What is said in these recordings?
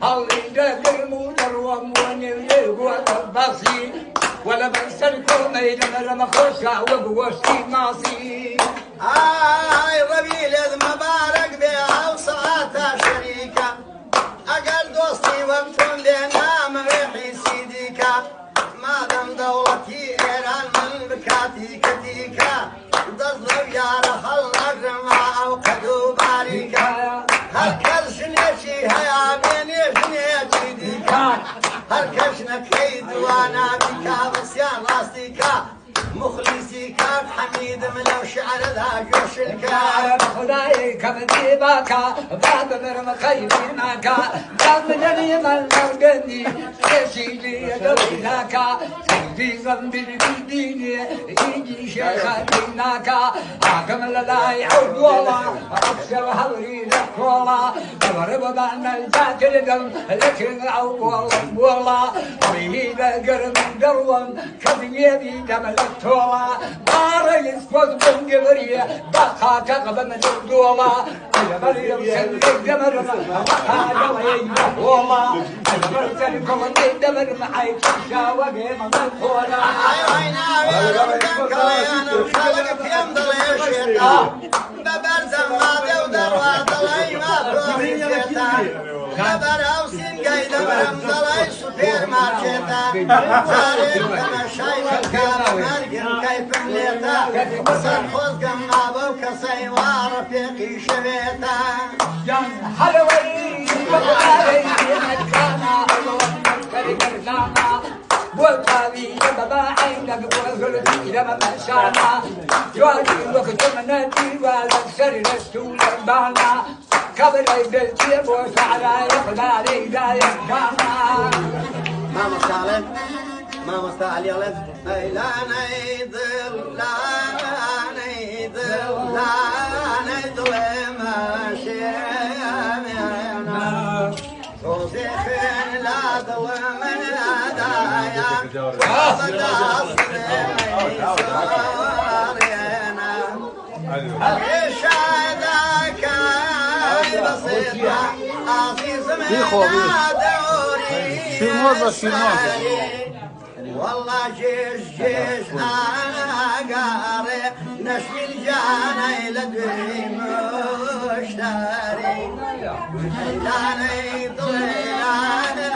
اللي دق المدروم ونبيه والبصير ولا بنسلكم يدمر مخوشة وبوشي ماصي ربيل مبارك بها وصعاتها شريكة أقل دوستي وقتهم لنا مريحي سيديكا ما دام دولتي إيران من بكاتي كتيكا ضد يا رحل أجرما وقدو باريكا هركز شنيشي هيا بيني شنيشي ديكا هركز نكيد وانا بيكا بسيان راستيكا مخلصي كان حميد ملو شعر ذا جوش الكلام خداي كبدي باكا باب مرم خيبيناكا باب جني من لودني يشيلي يدويناكا سيدي زنبي بديني يجي شيخاتيناكا حاكم لا يعود والله أبشر هوري لك والله أضرب بعنا الجاكل دم لكن أو والله ويهيد قرم دروم كذيبي دم التولا باري يسقط من قبريه بقى تقبل من الدولا يا مريم سلك دمر بقى يلا والله انا برسل كل دمر معي شاوق من التولا انا خلق في امضل يا شيطان ببرزم ما ودر ضلي ما بروحي شيطان خبر اوسين قايد مرمضلي سوبر ماركتا صارت انا شايف الكام مرقم كيف مليتا وصل خوز قمابو كسي ورفيقي شبيتا جان حلوي بقالي مكانا والقاضي لما عينك وغلبي لما مشانا جوالي وقت منادي والأكثر رسول بانا قبل يبلتي بوس على يقداري لا يقدانا ماما سالت ماما استعليلت لا نيضل لا نيضل لا نيضل ماشي وزيخن لا ضل من هدايا وصدى العيش هذاك بسيطة عزيز من دوري والله جيش انا قاري نشمي الجانا لدري مشتري لاني ضلاني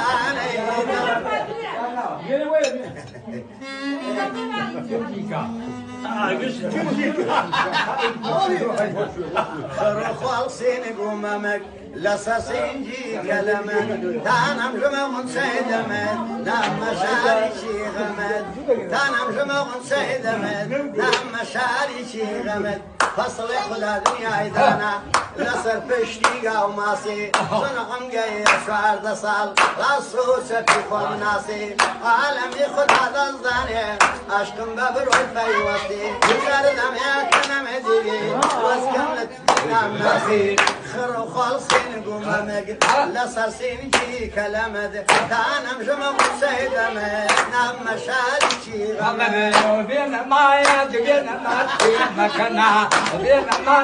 خرخوالسين قمامك لساسين جي كلمك تانم جمعون سيدمت نام مشاري شي غمت تانم جمعون سيدمت نام مشاري شي غمت فصل خلا دنيا ايدانا لسر پشتیگا و ماسی سنغم گئی اشوار دسال راسو سفی خون ناسی عالمی خود عدل دانه عشقم ببروی فیوستی کردم یکنم دیگی واسکم لطفینم ناسی خرو خالصین قمامك لسر سین جی کلمد تانم جمع سیدمد نام مشاری چی غمد بين ما يد بين ما بين مكنا بين ما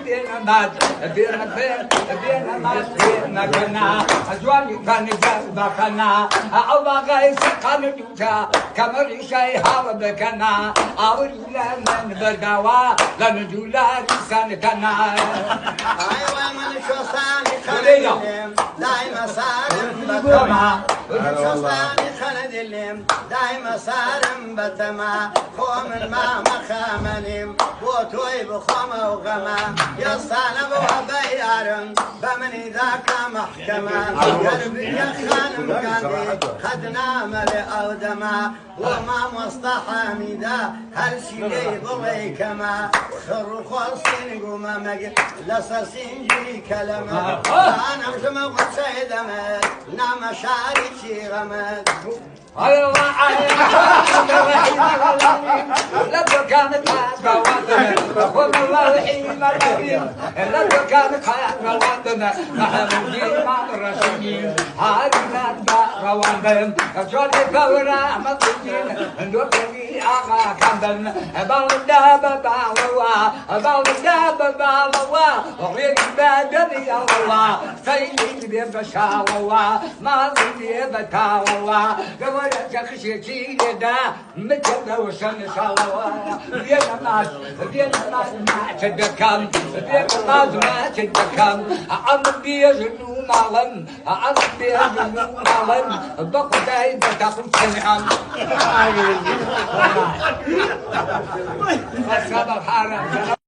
بين ما بين ما بين مكنا أزواج كان جذبنا أو بغى سكان دوجا كمر شيء هذا بكنا أو لمن بدوا لمن جولار سان كنا أيوة من شو ساني خلدلهم دايما سارم بتما من شو ساني خلدلهم دايما سارم بتما خوم ما مخامنهم بوتوي بخوم وغما يصانا بوهبيارم بمني ذاك محكمة قلبي يا خانم قاندي خدنا ملئ أودما وما مصطحى ميدا هالشي بلي كما خر خلصين قمامك لساسين جي كلمة أنا مجمع سيدمت نام شاركي غمت الله عليك لقد كانت حاسبة وطنة والله حين مرتبين لقد كانت حاسبة وطنة نحن نجيب مع الرسولين هذه غوانبن جوني كورا مطين لوكي اغا كامبن بالدا باباوا بالدا باباوا غير بدني الله سيدي بشاوا ما زي بتاوا قبل تخشي تيدا متى وشن شاوا بينما ما تدكم بينما ما تدكم عم بيجنو مالن عم بيجنو مالن بقداي بتاخد سنعم السبب حرام